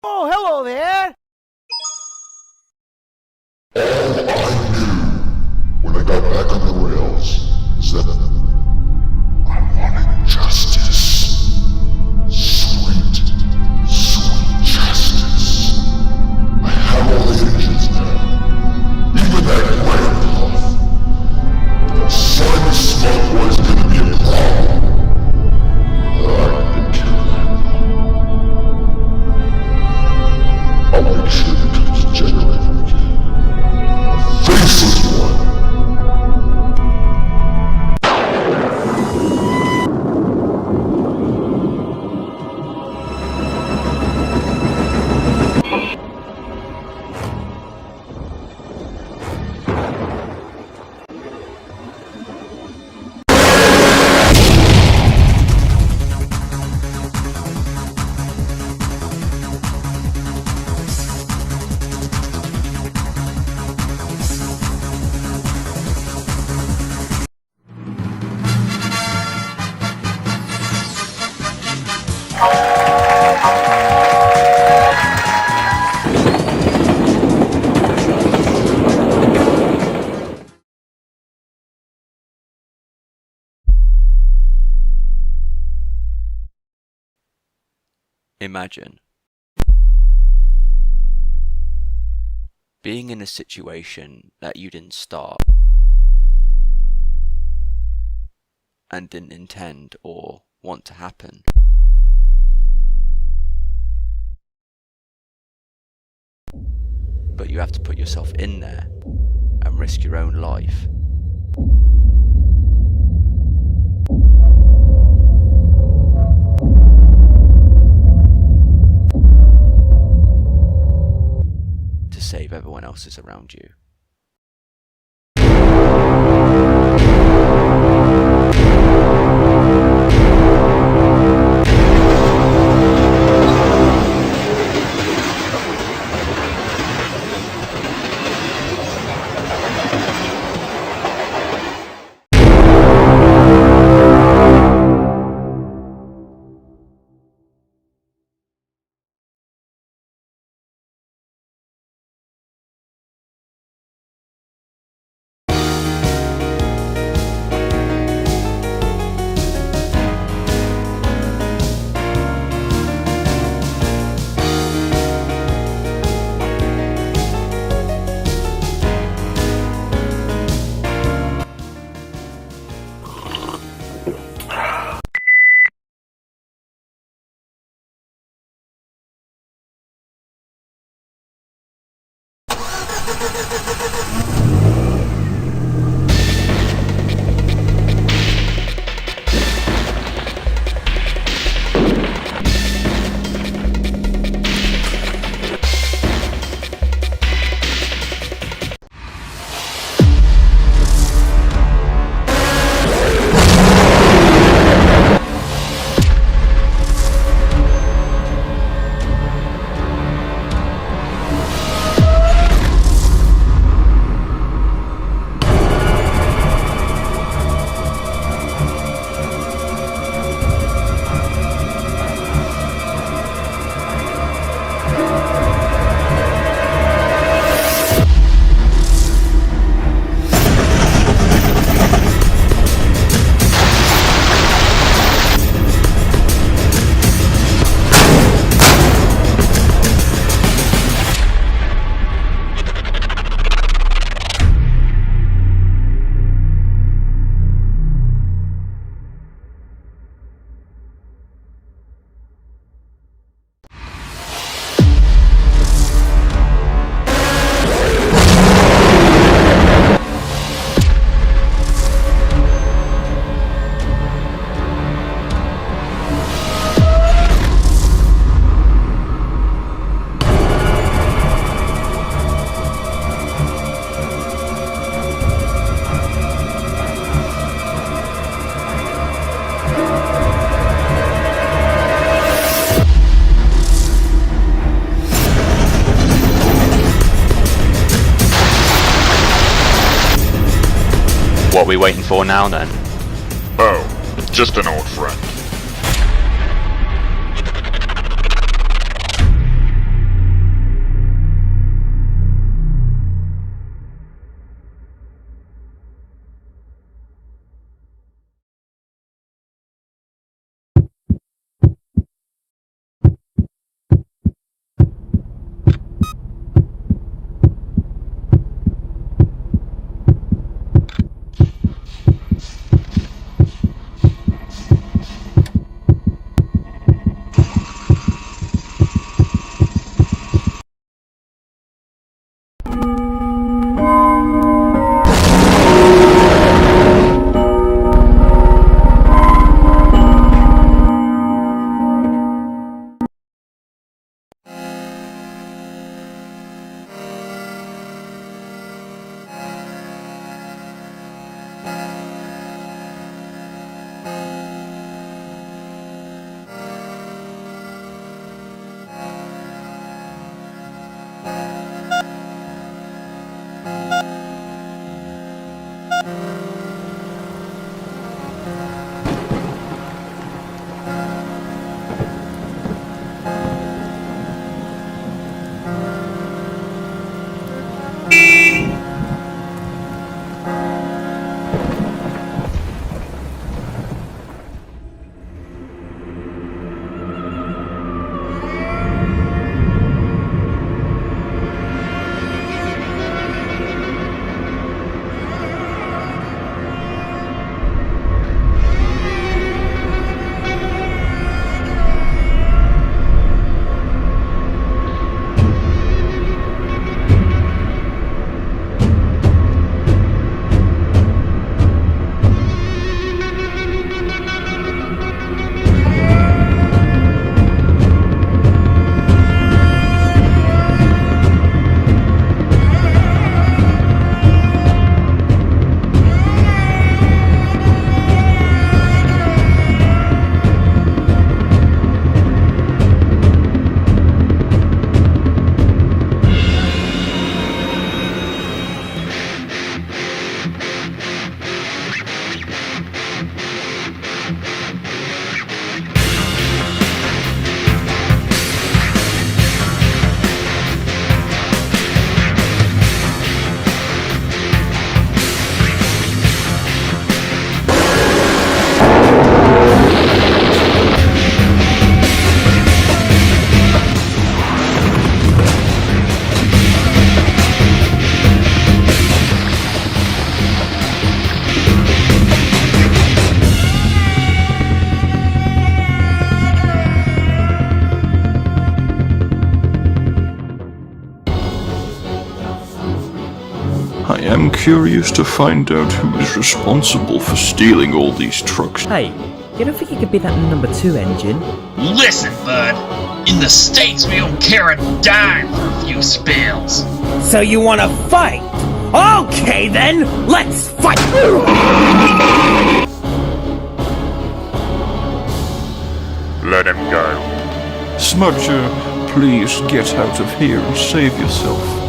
Oh, hello there! All I knew when I got back on the rails is that I wanted justice. Sweet, sweet justice. I have all the engines now. Even that grand puff. That slimy Smudger is gonna be a problem. I can kill that. I'll make sure it becomes generated again. A faceless one. Imagine being in a situation that you didn't start and didn't intend or want to happen. But you have to put yourself in there and risk your own life. To save everyone else's around you. What are we waiting for now then? Oh, just an old friend. am curious to find out who is responsible for stealing all these trucks. Hey, you don't think it could be that number 2 engine? Listen, bud. In the States, we don't care a dime for a few spills. So you wanna fight? Okay then, let's fight! Let him go. Smudger, please get out of here and save yourself.